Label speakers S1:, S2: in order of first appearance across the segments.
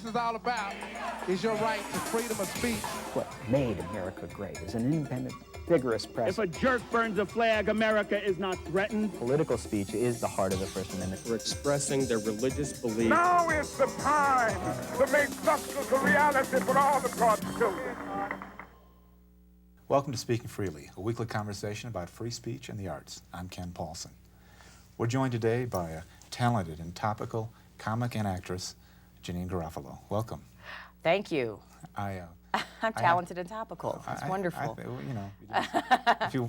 S1: is all about is your right to freedom of speech.
S2: What made America great is an independent, vigorous press.
S3: If a jerk burns a flag, America is not threatened.
S2: Political speech is the heart of the First Amendment.
S4: For expressing their religious beliefs.
S5: Now is the time to make justice a reality for all of God's children.
S6: Welcome to Speaking Freely, a weekly conversation about free speech and the arts. I'm Ken Paulson. We're joined today by a talented and topical comic and actress, Janeane Garofalo. Welcome.
S7: Thank you. I'm talented and topical. It's wonderful.
S6: You know,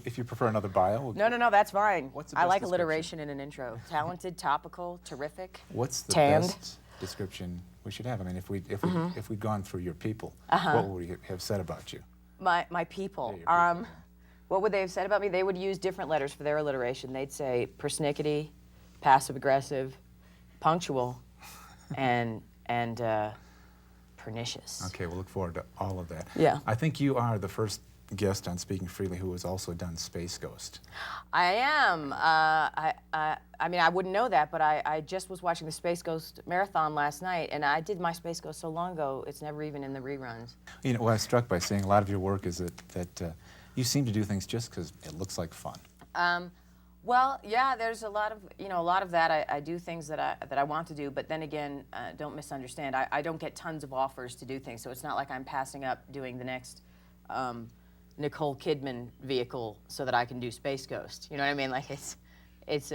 S6: if you prefer another bio.
S7: No, that's fine.
S6: What's the
S7: I
S6: best
S7: like
S6: description?
S7: alliteration in an intro. Talented, topical, terrific.
S6: What's the
S7: tanned.
S6: best description we should have? I mean, if we'd gone through your people, what would we have said about you?
S7: My people.
S6: Yeah, your people.
S7: What would they have said about me? They would use different letters for their alliteration. They'd say persnickety, passive-aggressive, punctual, and pernicious.
S6: Okay, we'll look forward to all of that.
S7: Yeah.
S6: I think you are the first guest on Speaking Freely who has also done Space Ghost.
S7: I am. I mean, I wouldn't know that, but I just was watching the Space Ghost marathon last night, and I did my Space Ghost so long ago, it's never even in the reruns.
S6: You know, what I was struck by seeing a lot of your work is that you seem to do things just because it looks like fun.
S7: Well, yeah, there's a lot of that. I do things that I want to do, but then again, don't misunderstand. I don't get tons of offers to do things, so it's not like I'm passing up doing the next Nicole Kidman vehicle so that I can do Space Ghost. You know what I mean? Like it's
S6: Which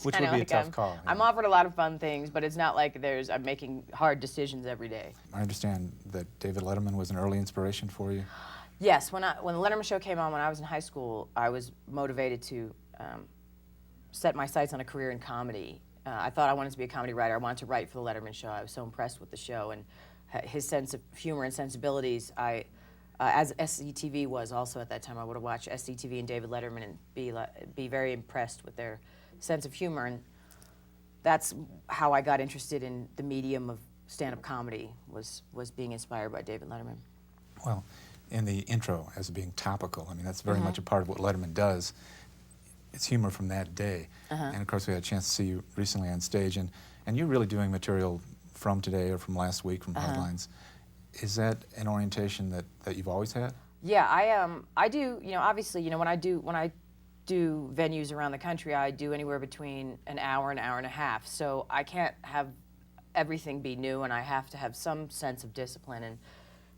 S6: would be
S7: like
S6: a tough call.
S7: I'm offered a lot of fun things, but it's not like I'm making hard decisions every day.
S6: I understand that David Letterman was an early inspiration for you.
S7: Yes, when the Letterman show came on when I was in high school, I was motivated to set my sights on a career in comedy. I thought I wanted to be a comedy writer. I wanted to write for the Letterman show. I was so impressed with the show and his sense of humor and sensibilities. As SCTV was also at that time, I would have watched SCTV and David Letterman and be very impressed with their sense of humor. And that's how I got interested in the medium of stand-up comedy, was being inspired by David Letterman.
S6: Well, in the intro as being topical, I mean, that's very much a part of what Letterman does. It's humor from that day. And of course, we had a chance to see you recently on stage, and you're really doing material from today or from last week from Headlines. Is that an orientation that you've always had?
S7: Yeah, I do, obviously, when I do venues around the country, I do anywhere between an hour and a half. So I can't have everything be new, and I have to have some sense of discipline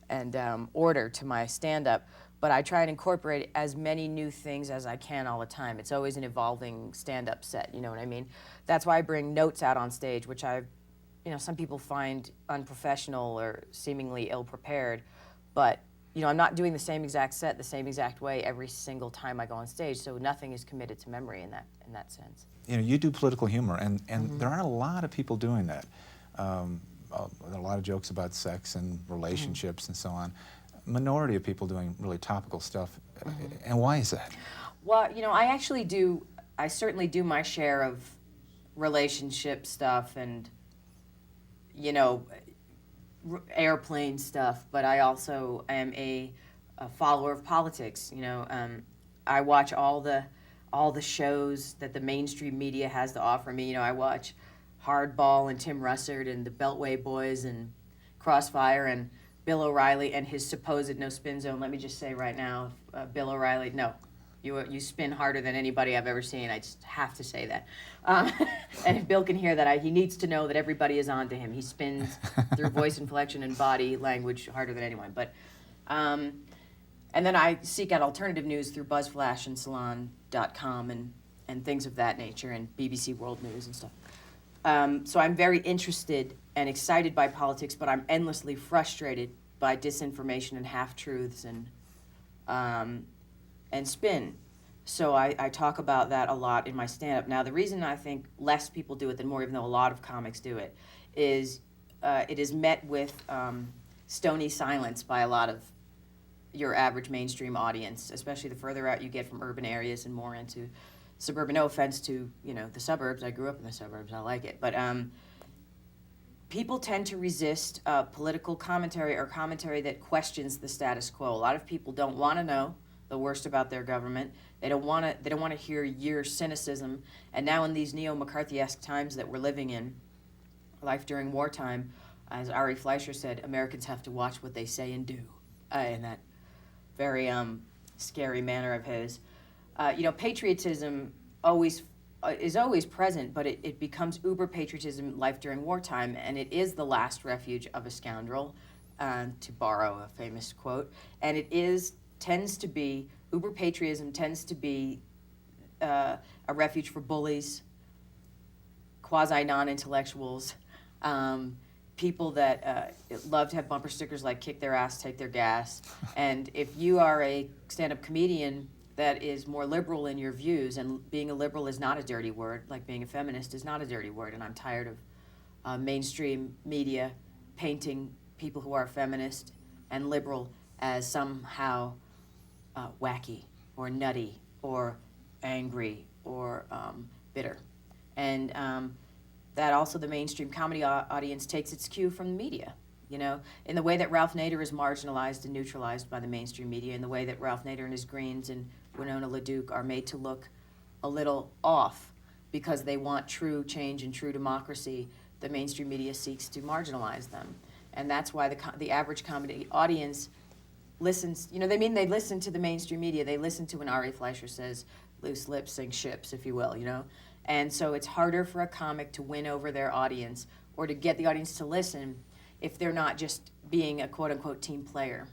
S7: and order to my stand-up. But I try and incorporate as many new things as I can all the time. It's always an evolving stand-up set, you know what I mean? That's why I bring notes out on stage, which some people find unprofessional or seemingly ill-prepared, but I'm not doing the same exact set the same exact way every single time I go on stage, so nothing is committed to memory in that sense.
S6: You do political humor, and there aren't a lot of people doing that. There are a lot of jokes about sex and relationships and so on. Minority of people doing really topical stuff, and why is that?
S7: Well, I certainly do my share of relationship stuff and airplane stuff, but I also am a follower of politics. I watch all the shows that the mainstream media has to offer me. I watch Hardball and Tim Russert and the Beltway Boys and Crossfire and Bill O'Reilly and his supposed no spin zone. Let me just say right now, Bill O'Reilly, no. You spin harder than anybody I've ever seen. I just have to say that. And if Bill can hear that, he needs to know that everybody is on to him. He spins through voice inflection and body language harder than anyone. But, and then I seek out alternative news through BuzzFlash and Salon.com and things of that nature, and BBC World News and stuff. So I'm very interested and excited by politics, but I'm endlessly frustrated by disinformation and half-truths and spin. So I talk about that a lot in my stand-up. Now, the reason I think less people do it than more, even though a lot of comics do it, is it is met with stony silence by a lot of your average mainstream audience, especially the further out you get from urban areas and more into suburban. No offense to, the suburbs. I grew up in the suburbs. I like it. But people tend to resist political commentary or commentary that questions the status quo. A lot of people don't want to know the worst about their government. They don't want to hear your cynicism. And now in these neo-McCarthy-esque times that we're living in, Life During Wartime, as Ari Fleischer said, Americans have to watch what they say and do, in that very scary manner of his. You know, patriotism is always present, but it becomes uber patriotism, life during wartime, and it is the last refuge of a scoundrel, to borrow a famous quote. And uber patriotism tends to be a refuge for bullies, quasi non-intellectuals, people that love to have bumper stickers like "kick their ass, take their gas." And if you are a stand-up comedian that is more liberal in your views, and being a liberal is not a dirty word, like being a feminist is not a dirty word, and I'm tired of mainstream media painting people who are feminist and liberal as somehow wacky or nutty or angry or bitter. And that also the mainstream comedy audience takes its cue from the media. You know, in the way that Ralph Nader is marginalized and neutralized by the mainstream media, in the way that Ralph Nader and his Greens and Winona LaDuke are made to look a little off because they want true change and true democracy, the mainstream media seeks to marginalize them. And that's why the average comedy audience listens, you know, they listen to the mainstream media, they listen to when Ari Fleischer says, loose lips sink ships, if you will, you know? And so it's harder for a comic to win over their audience or to get the audience to listen if they're not just being a quote-unquote team player.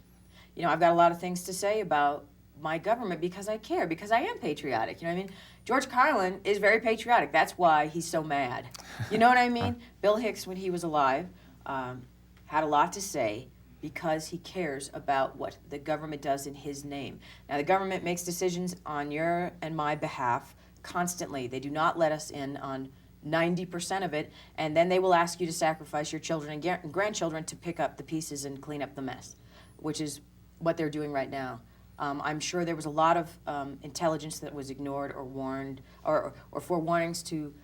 S7: You know, I've got a lot of things to say about my government because I care, because I am patriotic, you know what I mean? George Carlin is very patriotic. That's why he's so mad. You know what I mean? Bill Hicks, when he was alive, had a lot to say because he cares about what the government does in his name. Now, the government makes decisions on your and my behalf constantly. They do not let us in on 90% of it, and then they will ask you to sacrifice your children and grandchildren to pick up the pieces and clean up the mess, which is what they're doing right now. I'm sure there was a lot of intelligence that was ignored or warned, or forewarnings to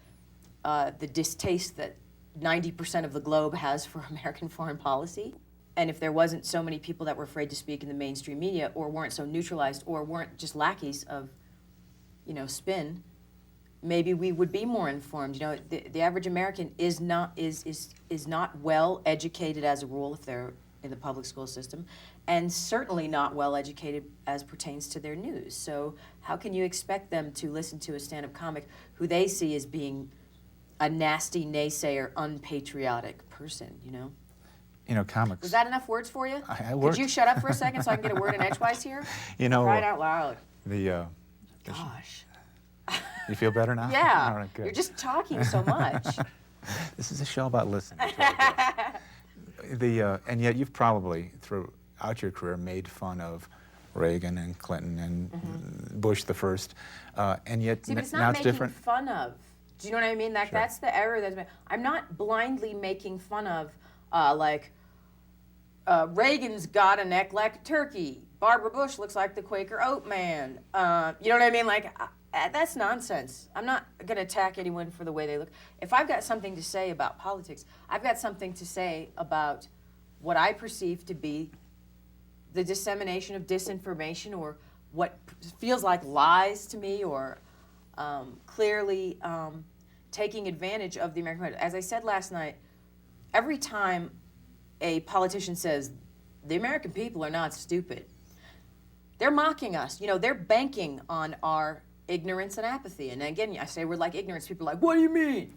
S7: the distaste that 90% of the globe has for American foreign policy. And if there wasn't so many people that were afraid to speak in the mainstream media, or weren't so neutralized, or weren't just lackeys of, you know, spin, maybe we would be more informed. You know, the average American is not well educated as a rule if they're in the public school system, and certainly not well educated as pertains to their news. So how can you expect them to listen to a stand-up comic who they see as being a nasty naysayer, unpatriotic person, you know?
S6: You know, comics.
S7: Was that enough words for you?
S6: I worked.
S7: Could you shut up for a second so I can get a word in edgewise here?
S6: You know,
S7: Crying out loud.
S6: Gosh. You feel better now?
S7: Yeah.
S6: All right, good.
S7: You're just talking so much.
S6: This is a show about listening. And yet you've probably, throughout your career, made fun of Reagan and Clinton and Bush the first, and yet
S7: See, but it's
S6: now
S7: not
S6: it's
S7: making
S6: different.
S7: fun of. Do you know what I mean? Like,
S6: Sure.
S7: That's the error. I'm not blindly making fun of, Reagan's got a neck like a turkey. Barbara Bush looks like the Quaker Oat Man. You know what I mean? Like, that's nonsense. I'm not going to attack anyone for the way they look. If I've got something to say about politics, I've got something to say about what I perceive to be the dissemination of disinformation, or what feels like lies to me, or clearly taking advantage of the American public. As I said last night, every time a politician says, the American people are not stupid, they're mocking us. You know, they're banking on our ignorance and apathy. And again, I say we're like ignorance. People are like, what do you mean?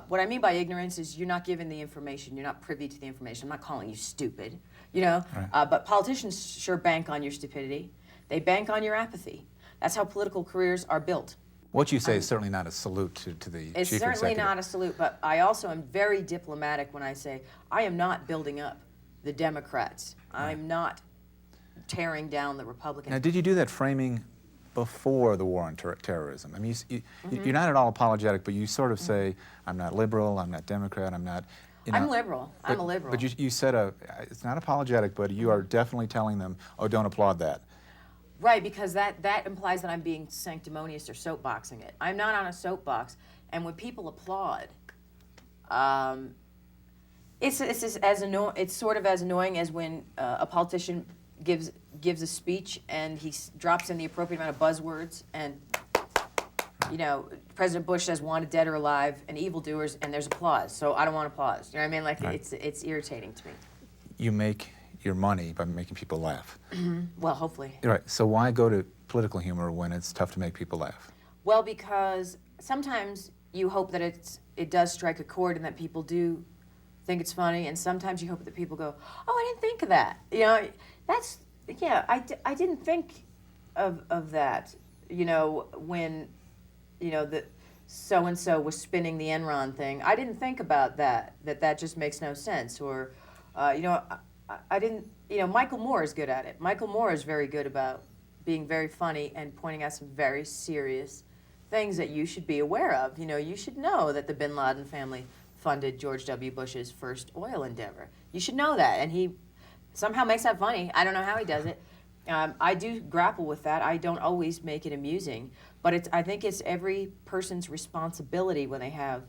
S7: What I mean by ignorance is you're not given the information. You're not privy to the information. I'm not calling you stupid, you know?
S6: Right.
S7: But politicians sure bank on your stupidity. They bank on your apathy. That's how political careers are built.
S6: What you say is certainly not a salute to the
S7: It's
S6: chief
S7: certainly
S6: executive.
S7: not a salute, but I also am very diplomatic when I say I am not building up the Democrats. I'm not tearing down the Republicans.
S6: Now, did you do that framing before the war on terrorism? I mean, you're not at all apologetic, but you sort of say, I'm not liberal, I'm not Democrat, I'm not... You know,
S7: I'm liberal. I'm a liberal.
S6: But you said, it's not apologetic, but you are definitely telling them, oh, don't applaud that.
S7: Right, because that implies that I'm being sanctimonious or soapboxing it. I'm not on a soapbox, and when people applaud, it's sort of as annoying as when a politician gives a speech and he drops in the appropriate amount of buzzwords and you know, President Bush says wanted dead or alive and evildoers, and there's applause. So I don't want applause. You know what I mean? Like
S6: Right.
S7: it's irritating to me.
S6: You make your money by making people laugh.
S7: Well, hopefully.
S6: Right. So why go to political humor when it's tough to make people laugh?
S7: Well, because sometimes you hope that it does strike a chord and that people do think it's funny, and sometimes you hope that people go, oh, I didn't think of that. You know, that's, yeah, I didn't think of that, you know, when, you know, that so-and-so was spinning the Enron thing. I didn't think about that just makes no sense. Or, you know, I didn't, you know, Michael Moore is good at it. Michael Moore is very good about being very funny and pointing out some very serious things that you should be aware of. You know, you should know that the Bin Laden family funded George W. Bush's first oil endeavor. You should know that, and he somehow makes that funny. I don't know how he does it. I do grapple with that. I don't always make it amusing, but I think it's every person's responsibility when they have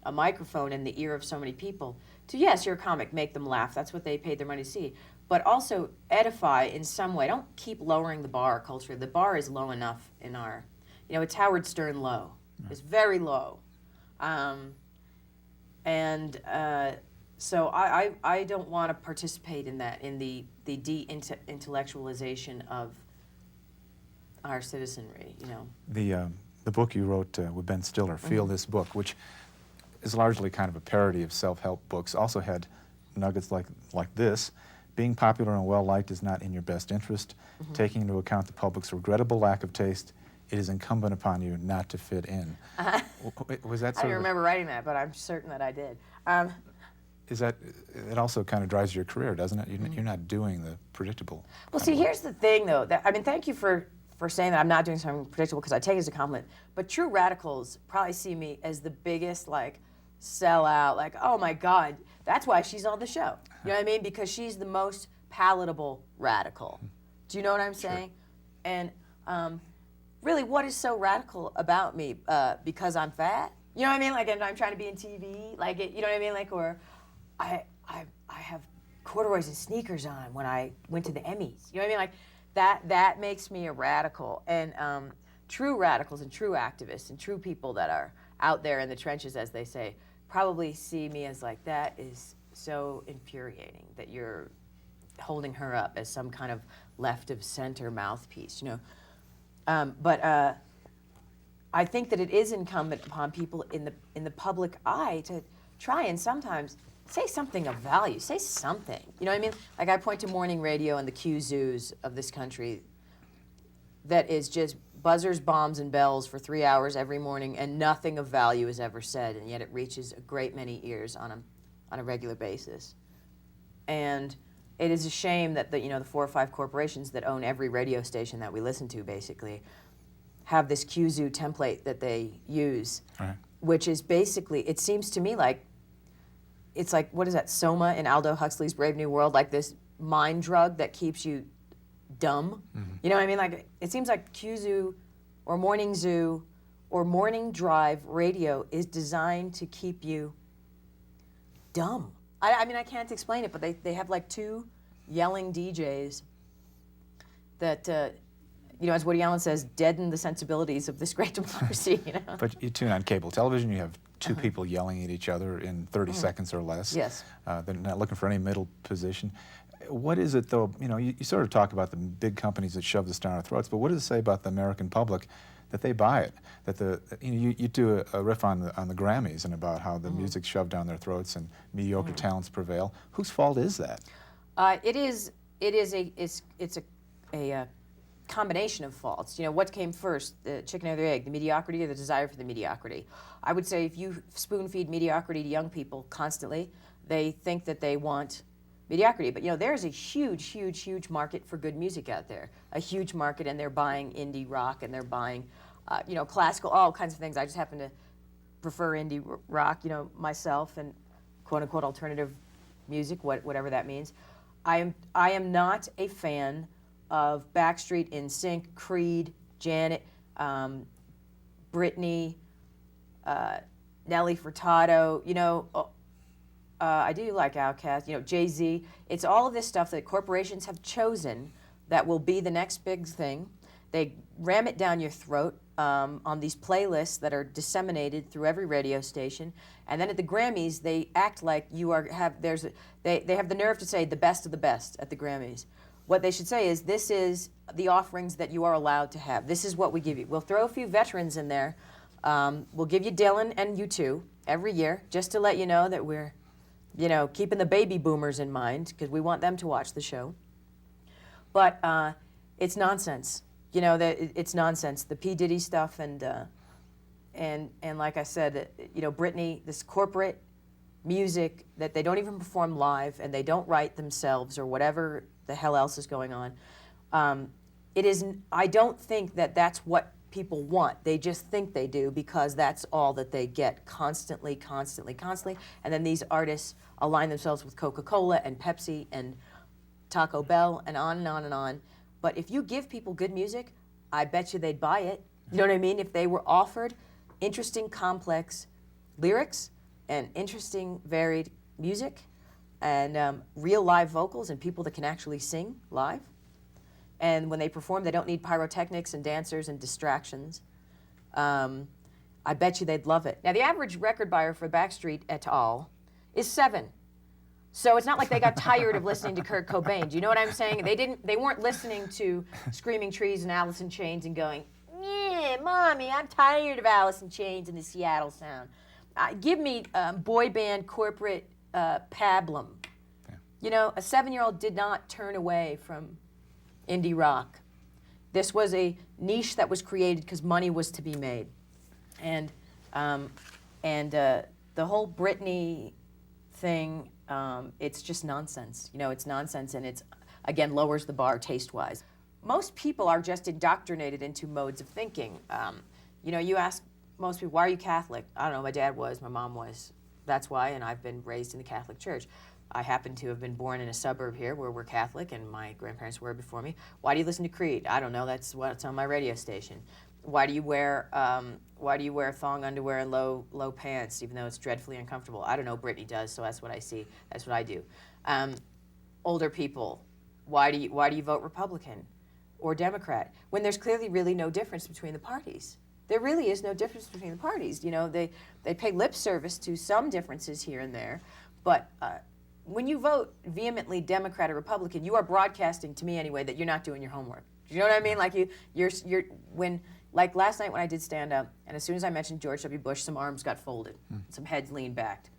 S7: a microphone in the ear of so many people to, yes, you're a comic, make them laugh. That's what they paid their money to see. But also edify in some way. Don't keep lowering the bar culture. The bar is low enough in our, you know, it's Howard Stern low. Right. It's very low. So I don't want to participate in that, in the de-intellectualization of our citizenry, you know.
S6: The book you wrote with Ben Stiller, Feel This Book, which is largely kind of a parody of self-help books, also had nuggets like this. Being popular and well-liked is not in your best interest. Taking into account the public's regrettable lack of taste, it is incumbent upon you not to fit in. Was that
S7: I don't remember writing that, but I'm certain that I did.
S6: Is that, it also kind of drives your career, doesn't it? You're not doing the predictable.
S7: Well, see, here's the thing, though. I mean, thank you for saying that I'm not doing something predictable, because I take it as a compliment. But true radicals probably see me as the biggest, like, sellout, like, oh my God, that's why she's on the show. You know what I mean? Because she's the most palatable radical. Do you know what I'm saying? Sure. And really, what is so radical about me? Because I'm fat? You know what I mean? Like, and I'm trying to be in TV? Like, you know what I mean? Like, or I have corduroys and sneakers on when I went to the Emmys. You know what I mean? Like, that makes me a radical. And true radicals and true activists and true people that are out there in the trenches, as they say, probably see me as like, that is so infuriating that you're holding her up as some kind of left of center mouthpiece, you know. But I think that it is incumbent upon people in the public eye to try and sometimes say something of value. Say something. You know what I mean? Like, I point to morning radio and the Q zoos of this country that is just buzzers, bombs, and bells for 3 hours every morning, and nothing of value is ever said, and yet it reaches a great many ears on a regular basis. And it is a shame that the 4 or 5 corporations that own every radio station that we listen to, basically, have this Q zoo template that they use, right, which is basically, it seems to me like, it's like, what is that, Soma in Aldo Huxley's Brave New World, like this mind drug that keeps you dumb. You know what I mean? Like, it seems like Q zoo or morning zoo or morning drive radio is designed to keep you dumb. I mean, I can't explain it, but they have like 2 yelling DJs that, as Woody Allen says, deaden the sensibilities of this great democracy, you know?
S6: But you tune on cable television, you have 2 people yelling at each other in 30 seconds or less.
S7: Yes.
S6: They're not looking for any middle position. What is it, though, you sort of talk about the big companies that shove this down our throats, but what does it say about the American public that they buy it? That you do a riff on the Grammys and about how the music's shoved down their throats and mediocre talents prevail. Whose fault is that?
S7: It's a combination of faults. You know, what came first, the chicken or the egg, the mediocrity or the desire for the mediocrity? I would say if you spoon-feed mediocrity to young people constantly, they think that they want mediocrity. But, there's a huge, huge, huge market for good music out there. A huge market, and they're buying indie rock, and they're buying, classical, all kinds of things. I just happen to prefer indie rock, myself, and quote-unquote alternative music, whatever that means. I am not a fan of Backstreet, NSYNC, Creed, Janet, Britney, Nelly Furtado, I do like Outkast, Jay-Z. It's all of this stuff that corporations have chosen that will be the next big thing. They ram it down your throat on these playlists that are disseminated through every radio station, and then at the Grammys they act like they have the nerve to say the best of the best at the Grammys. What they should say is, this is the offerings that you are allowed to have. This is what we give you. We'll throw a few veterans in there. We'll give you Dylan and U2 every year, just to let you know that we're, keeping the baby boomers in mind, because we want them to watch the show. But it's nonsense. It's nonsense. The P. Diddy stuff and like I said, Britney, this corporate music that they don't even perform live and they don't write themselves or whatever the hell else is going on. I don't think that that's what people want. They just think they do because that's all that they get constantly. And then these artists align themselves with Coca-Cola and Pepsi and Taco Bell and on and on and on. But if you give people good music, I bet you they'd buy it. You know what I mean? If they were offered interesting, complex lyrics and interesting, varied music and real live vocals and people that can actually sing live. And when they perform, they don't need pyrotechnics and dancers and distractions. I bet you they'd love it. Now, the average record buyer for Backstreet et al. Is 7. So it's not like they got tired of listening to Kurt Cobain. Do you know what I'm saying? They weren't listening to Screaming Trees and Alice in Chains and going, yeah, Mommy, I'm tired of Alice in Chains and the Seattle sound. Give me boy band corporate pablum. Yeah. A 7-year-old did not turn away from indie rock. This was a niche that was created because money was to be made. And the whole Britney thing, it's just nonsense. It's nonsense, and it's, again, lowers the bar taste-wise. Most people are just indoctrinated into modes of thinking. You ask most people, why are you Catholic? I don't know, my dad was, my mom was. That's why, and I've been raised in the Catholic Church. I happen to have been born in a suburb here where we're Catholic, and my grandparents were before me. Why do you listen to Creed? I don't know, that's what's on my radio station. Why do you wear thong underwear and low pants, even though it's dreadfully uncomfortable? I don't know, Britney does, so that's what I see. That's what I do. Older people, why do you vote Republican or Democrat when there's clearly really no difference between the parties? There really is no difference between the parties. They pay lip service to some differences here and there, but when you vote vehemently Democrat or Republican, you are broadcasting, to me anyway, that you're not doing your homework. Do you know what I mean? Like like last night when I did stand up, and as soon as I mentioned George W. Bush, some arms got folded, some heads leaned back,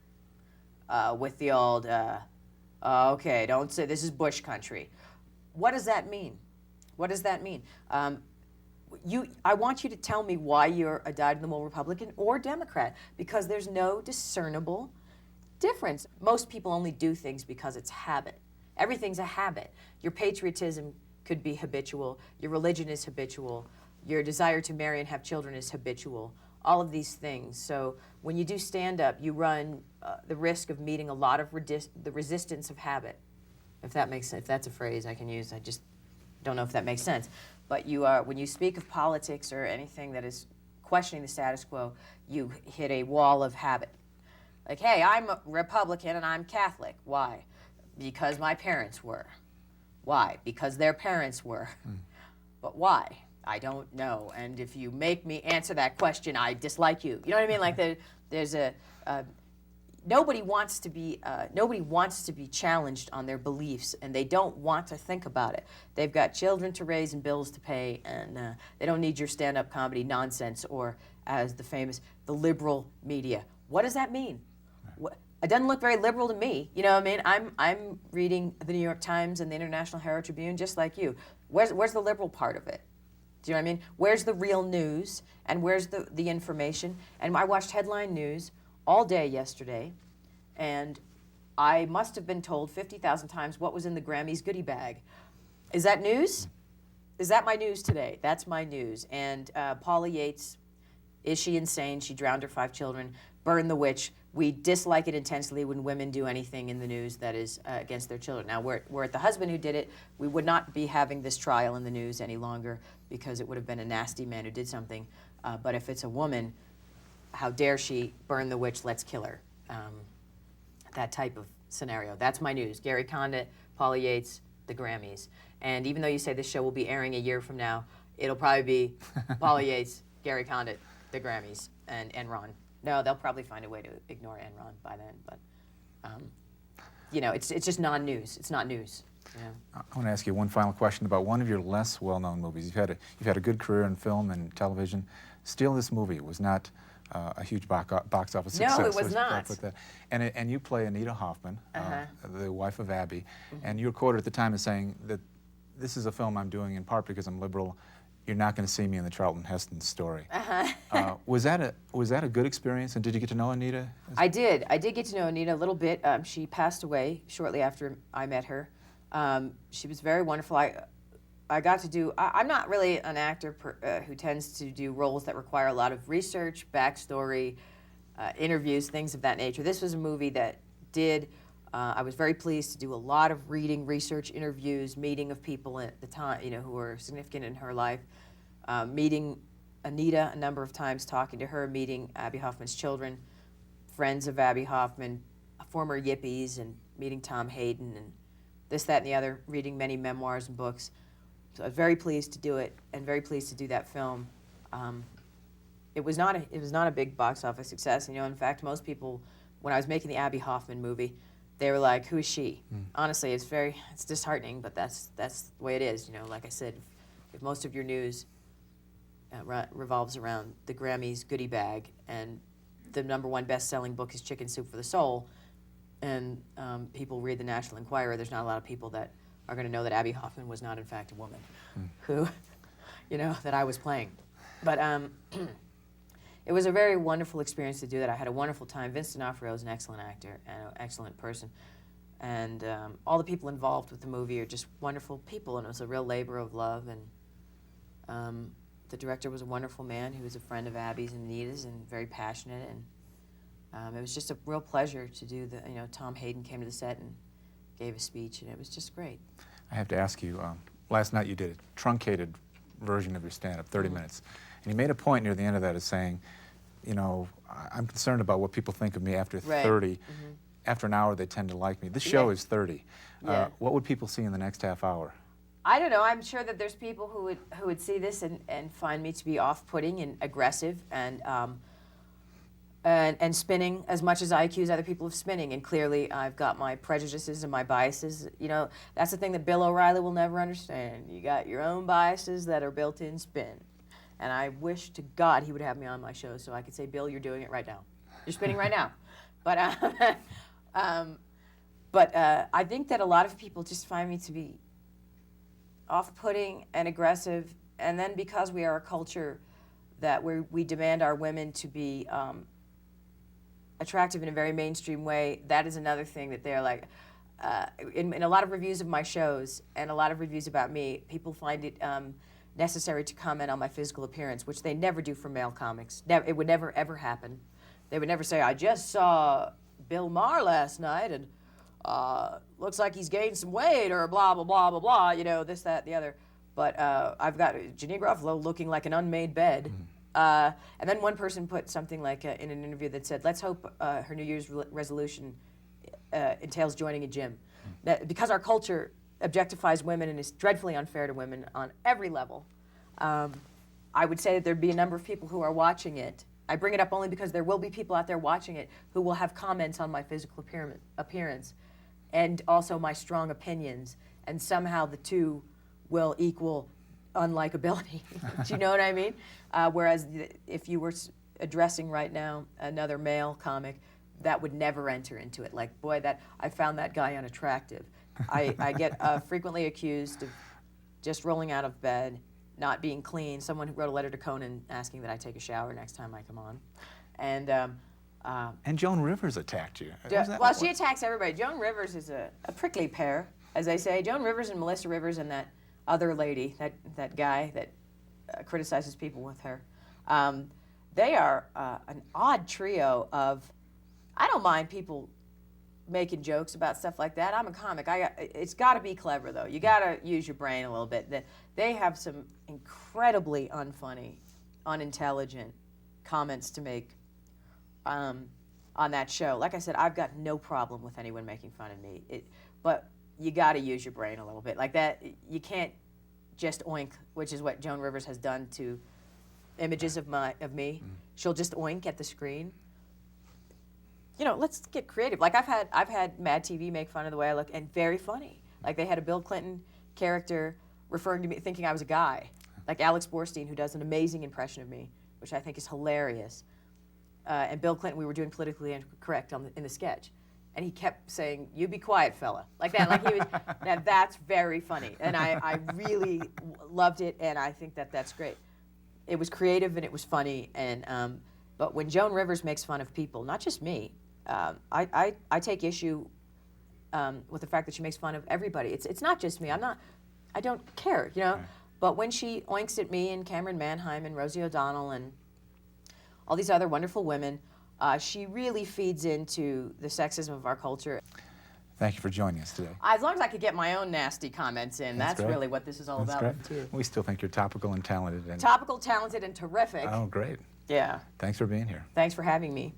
S7: with the old, okay, don't say this is Bush country. What does that mean? What does that mean? I want you to tell me why you're a dyed-in-the-wool Republican or Democrat, because there's no discernible difference. Most people only do things because it's habit. Everything's a habit. Your patriotism could be habitual. Your religion is habitual. Your desire to marry and have children is habitual. All of these things. So when you do stand-up, you run the risk of meeting a lot of the resistance of habit. If that makes sense. If that's a phrase I can use, I just don't know if that makes sense. But when you speak of politics or anything that is questioning the status quo, you hit a wall of habit. Like, hey, I'm a Republican and I'm Catholic. Why? Because my parents were. Why? Because their parents were. But why? I don't know. And if you make me answer that question, I dislike you. You know what I mean? Like there's nobody wants to be challenged on their beliefs, and they don't want to think about it. They've got children to raise and bills to pay, and they don't need your stand-up comedy nonsense or, as the liberal media. What does that mean? It doesn't look very liberal to me. You know what I mean? I'm reading the New York Times and the International Herald Tribune just like you. Where's the liberal part of it? Do you know what I mean? Where's the real news and where's the information? And I watched headline news all day yesterday, and I must have been told 50,000 times what was in the Grammys goodie bag. Is that news? Is that my news today? That's my news. And Paula Yates, is she insane? She drowned her 5 children. Burn the witch. We dislike it intensely when women do anything in the news that is against their children. Now, were it the husband who did it, we would not be having this trial in the news any longer because it would have been a nasty man who did something. But if it's a woman, how dare she burn the witch, let's kill her. That type of scenario. That's my news. Gary Condit, Paula Yates, the Grammys. And even though you say this show will be airing a year from now, it'll probably be Paula Yates, Gary Condit the Grammys and Enron. No, they'll probably find a way to ignore Enron by then, but you know, it's just non-news. It's not news. You know?
S6: I want to ask you one final question about one of your less well-known movies. You've had a good career in film and television. Still, this movie was not a huge box office success.
S7: No, it was
S6: Let's
S7: not.
S6: put that. And you play Anita Hoffman, the wife of Abbie,
S7: Mm-hmm.
S6: and you were quoted at the time as saying that this is a film I'm doing in part because I'm liberal. You're not going to see me in the Charlton Heston story. Was that a good experience? And did you get to know Anita?
S7: I did. I did get to know Anita a little bit. She passed away shortly after I met her. She was very wonderful. I got to do. I'm not really an actor who tends to do roles that require a lot of research, backstory, interviews, things of that nature. This was a movie that did. I was very pleased to do a lot of reading, research, interviews, meeting of people at the time, you know, who were significant in her life. Meeting Anita a number of times, talking to her, meeting Abbie Hoffman's children, friends of Abbie Hoffman, former Yippies, and meeting Tom Hayden, and this, that, and the other, reading many memoirs and books. So I was very pleased to do it, and very pleased to do that film. It was not a big box office success. You know, in fact, most people, when I was making the Abbie Hoffman movie, they were like, "Who is she?" Honestly, it's disheartening, but that's the way it is. You know, like I said, if most of your news revolves around the Grammys goodie bag, and the #1 best-selling book is Chicken Soup for the Soul, and people read the National Enquirer, there's not a lot of people that are going to know that Abbie Hoffman was not, in fact, a woman who, you know, that I was playing. But it was a very wonderful experience to do that. I had a wonderful time. Vince D'Onofrio is an excellent actor and an excellent person. And all the people involved with the movie are just wonderful people, and it was a real labor of love. And the director was a wonderful man who was a friend of Abbie's and Anita's and very passionate. And it was just a real pleasure to do the, you know, Tom Hayden came to the set and gave a speech, and it was just great.
S6: I have to ask you, last night you did a truncated version of your stand-up, 30 minutes. And you made a point near the end of that as saying, you know, I'm concerned about what people think of me after 30. After an hour, they tend to like me. This show is 30. What would people see in the next half hour?
S7: I don't know. I'm sure that there's people who would see this and find me to be off-putting and aggressive and spinning as much as I accuse other people of spinning. And clearly, I've got my prejudices and my biases. You know, that's the thing that Bill O'Reilly will never understand. You got your own biases that are built-in spin. And I wish to God he would have me on my show so I could say, Bill, you're doing it right now. You're spinning right now. But I think that a lot of people just find me to be off-putting and aggressive. And then because we are a culture that we demand our women to be attractive in a very mainstream way, that is another thing that they're like, in a lot of reviews of my shows and a lot of reviews about me, people find it necessary to comment on my physical appearance, which they never do for male comics. It would never, ever happen. They would never say, I just saw Bill Maher last night and looks like he's gained some weight or blah, blah, blah, blah, blah, you know, this, that, the other. But I've got Janeane Garofalo looking like an unmade bed. And then one person put something like in an interview that said, let's hope her New Year's resolution entails joining a gym. Because our culture objectifies women and is dreadfully unfair to women on every level, I would say that there'd be a number of people who are watching it. I bring it up only because there will be people out there watching it who will have comments on my physical appearance and also my strong opinions, and somehow the two will equal unlikability. Do you know what I mean? Whereas if you were addressing right now another male comic, that would never enter into it. Like, boy, I found that guy unattractive. I get frequently accused of just rolling out of bed, not being clean. Someone who wrote a letter to Conan asking that I take a shower next time I come on. And
S6: Joan Rivers attacked you.
S7: Well, she attacks everybody. Joan Rivers is a prickly pear, as they say. Joan Rivers and Melissa Rivers and that other lady, that guy that criticizes people with her, they are an odd trio of, I don't mind people making jokes about stuff like that. I'm a comic. It's got to be clever, though. You got to use your brain a little bit. They have some incredibly unfunny, unintelligent comments to make on that show. Like I said, I've got no problem with anyone making fun of me. But you got to use your brain a little bit. Like that, you can't just oink, which is what Joan Rivers has done to images of me. She'll just oink at the screen. You know, let's get creative. Like I've had Mad TV make fun of the way I look, and very funny. Like they had a Bill Clinton character referring to me, thinking I was a guy. Like Alex Borstein, who does an amazing impression of me, which I think is hilarious. And Bill Clinton, we were doing politically incorrect in the sketch. And he kept saying, "You be quiet, fella," like that. Like he was. Now that's very funny, and I really loved it, and I think that's great. It was creative and it was funny, and but when Joan Rivers makes fun of people, not just me, I take issue with the fact that she makes fun of everybody. It's not just me. I don't care, you know. Right. But when she oinks at me and Cameron Manheim and Rosie O'Donnell and all these other wonderful women, she really feeds into the sexism of our culture.
S6: Thank you for joining us today.
S7: As long as I could get my own nasty comments in, that's really what this is all about. Too.
S6: We still think you're topical and talented. And
S7: topical, talented, and terrific.
S6: Oh, great.
S7: Yeah.
S6: Thanks for being here.
S7: Thanks for having me.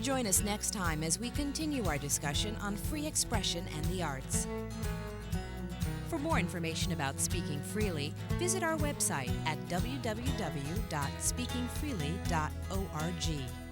S8: Join us next time as we continue our discussion on free expression and the arts. For more information about Speaking Freely, visit our website at www.speakingfreely.org.